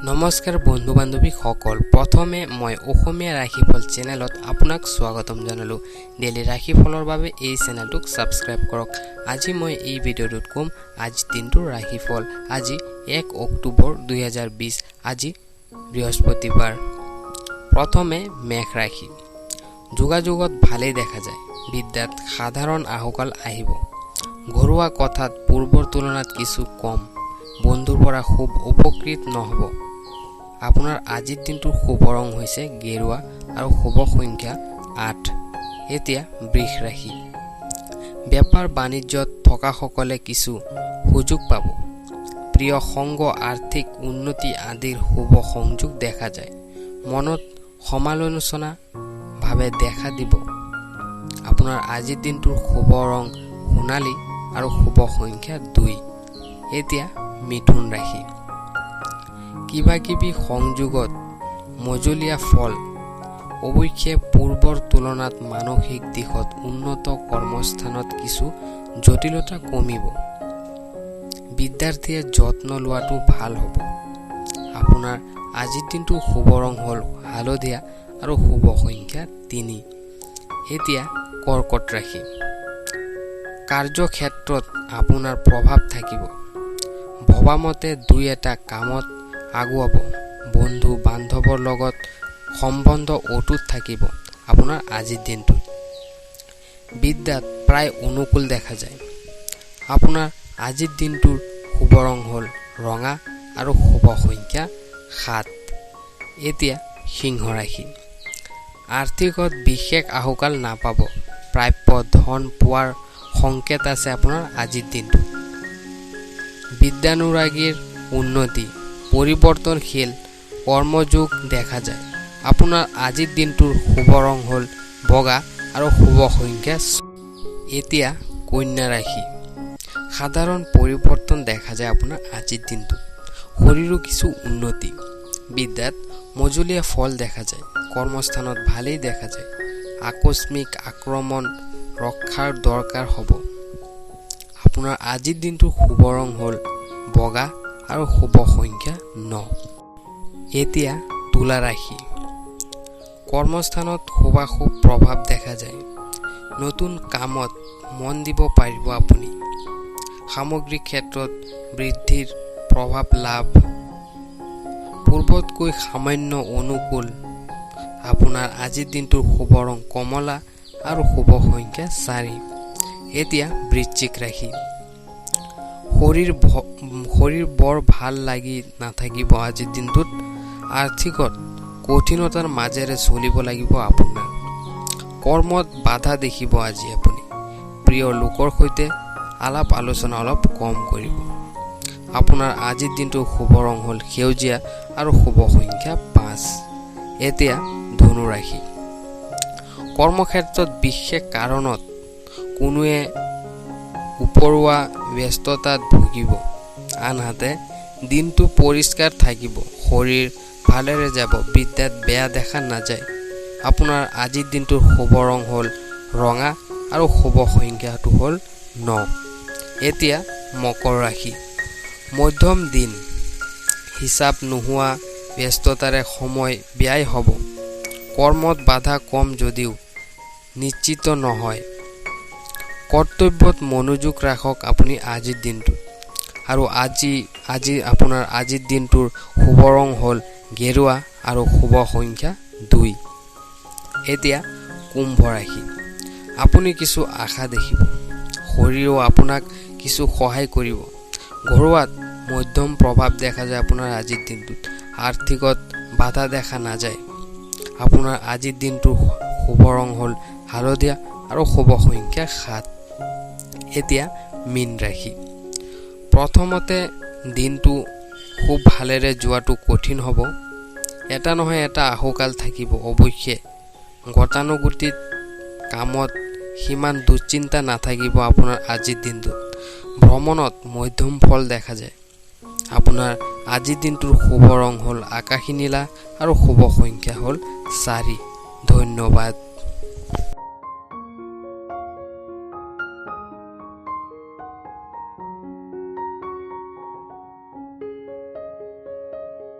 নমস্কাৰ বন্ধু বান্ধৱী সকল প্ৰথমে মই অসমীয়া ৰাখি ফল চেনেলত আপোনাক স্বাগতম জনালো ডেইলি ৰাখি ফলৰ বাবে এই চেনেলটোক সাবস্ক্ৰাইব কৰক আজি মই এই ভিডিঅ'টোত কম আজি দিনটোৰ ৰাখি ফল আজি 1 অক্টোবৰ 2020 আজি বৃহস্পতিবাৰ প্ৰথমে মেঘ ৰাখি যোগাযোগত ভালে দেখা যায় বিদ্যাত সাধাৰণ আহুকাল আহিব ঘৰুৱা কথাত পূৰ্বৰ তুলনাত কিছু কম বন্ধুৰ পৰা খুব উপকৃত নহব আপোনাৰ আজিৰ দিনটোৰ শুভ ৰং হৈছে গেৰুৱা আৰু শুভ সংখ্যা 8 এতিয়া বৃষ ৰাশি বেপাৰ বাণিজ্যত থকা সকলে কিছু সুযোগ পাব প্ৰিয় সংগ আৰ্থিক উন্নতি আদিৰ শুভ সংযোগ দেখা যায় মনত সমালোচনা ভাৱে দেখা দিব আপোনাৰ আজিৰ দিনটোৰ শুভ ৰং সোণালী আৰু শুভ সংখ্যা 2 এতিয়া মিথুন ৰাশি কিবা কিবি সংযোগত মজলীয়া ফল অৱশ্যে পূৰ্বৰ তুলনাত মানসিক দিশত উন্নত কৰ্মস্থানত কিছু জটিলতা কমিব বিদ্যাৰ্থীয়ে যত্ন লোৱাটো ভাল হ'ব আপোনাৰ আজিৰ দিনটো শুভ ৰং হ'ল হালধীয়া আৰু শুভ সংখ্যা 3 এতিয়া কৰ্কট ৰাশি কাৰ্যক্ষেত্ৰত আপোনাৰ প্ৰভাৱ থাকিব ভবামতে দুই এটা কামত আগুৱাব বন্ধু বান্ধৱৰ লগত সম্বন্ধ অটুট থাকিব আপোনাৰ আজিৰ দিনটো বিদ্যাত প্ৰায় অনুকূল দেখা যায় আপোনাৰ আজিৰ দিনটোৰ শুভ ৰং হ'ল ৰঙা আৰু শুভ সংখ্যা 7 এতিয়া সিংহ ৰাশি আৰ্থিকত বিশেষ আহুকাল নাপাব প্ৰাপ্য ধন পোৱাৰ সংকেত আছে আপোনাৰ আজিৰ দিনটো বিদ্যানুৰাগীৰ উন্নতি পৰিৱৰ্তনশীল কৰ্মযোগ দেখা যায় আপোনাৰ আজিৰ দিনটোৰ শুভ ৰং হ'ল বগা আৰু শুভ সংখ্যা এতিয়া কন্যা ৰাশি সাধাৰণ পৰিৱৰ্তন দেখা যায় আপোনাৰ আজিৰ দিনটো শৰীৰৰ কিছু উন্নতি বিদ্যাত মজলীয়া ফল দেখা যায় কৰ্মস্থানত ভালেই দেখা যায় আকস্মিক আক্ৰমণ ৰক্ষাৰ দৰকাৰ হ'ব আপোনাৰ আজিৰ দিনটোৰ শুভ ৰং হ'ল বগা আৰু শুভ সংখ্যা 9 এতিয়া তুলা ৰাশি কৰ্মস্থানত শুভাশুভ প্ৰভাৱ দেখা যায় নতুন কামত মন দিব পাৰিব আপুনি সামগ্ৰিক ক্ষেত্ৰত বৃদ্ধিৰ প্ৰভাৱ লাভ পূৰ্বতকৈ সামান্য অনুকূল আপোনাৰ আজিৰ দিনটোৰ শুভ ৰং কমলা আৰু শুভ সংখ্যা 4 এতিয়া বৃশ্চিক ৰাশি শৰীৰ বৰ ভাল লাগি নাথাকিব আজিৰ দিনটোত আৰ্থিকত কঠিনতাৰ মাজেৰে চলিব লাগিব আপোনাৰ কৰ্মত বাধা দেখিব আজি আপুনি প্ৰিয় লোকৰ সৈতে আলাপ আলোচনা অলপ কম কৰিব আপোনাৰ আজিৰ দিনটোৰ শুভ ৰং হ'ল সেউজীয়া আৰু শুভ সংখ্যা 5 এতিয়া ধনু ৰাশি কৰ্মক্ষেত্ৰত বিশেষ কাৰণত কোনোৱে উপৰুৱা ব্যস্ততাত ভুগিব আনহাতে দিনটো পৰিষ্কাৰ থাকিব শৰীৰ ভালেৰে যাব বিদ্যাত বেয়া দেখা নাযায় আপোনাৰ আজিৰ দিনটোৰ শুভ ৰং হ'ল ৰঙা আৰু শুভ সংখ্যাটো হ'ল 9 এতিয়া মকৰ ৰাশি মধ্যম দিন হিচাপ নোহোৱা ব্যস্ততাৰে সময় ব্যয় হ'ব কৰ্মত বাধা কম যদিও নিশ্চিত নহয় কৰ্তব্যত মনোযোগ ৰাখক আপুনি আজিৰ দিনটো আৰু আজি আপোনাৰ আজিৰ দিনটোৰ শুভ ৰং হ'ল গেৰুৱা আৰু শুভ সংখ্যা 2 এতিয়া কুম্ভ ৰাশি আপুনি কিছু আশা দেখিব শৰীৰেও আপোনাক কিছু সহায় কৰিব ঘৰুৱাত মধ্যম প্ৰভাৱ দেখা যায় আপোনাৰ আজিৰ দিনটোত আৰ্থিকত বাধা দেখা নাযায় আপোনাৰ আজিৰ দিনটোৰ শুভ ৰং হ'ল হালধীয়া আৰু শুভ সংখ্যা 7 এতিয়া মীন ৰাশি প্ৰথমতে দিনটো খুব ভালেৰে যোৱাটো কঠিন হ'ব এটা নহয় এটা আহুকাল থাকিব অৱশ্যে গতানুগতিক কামত সিমান দুশ্চিন্তা নাথাকিব আপোনাৰ আজিৰ দিনটোত ভ্ৰমণত মধ্যম ফল দেখা যায় আপোনাৰ আজিৰ দিনটোৰ শুভ ৰং হ'ল আকাশী নীলা আৰু শুভ সংখ্যা হ'ল 4 ধন্যবাদ।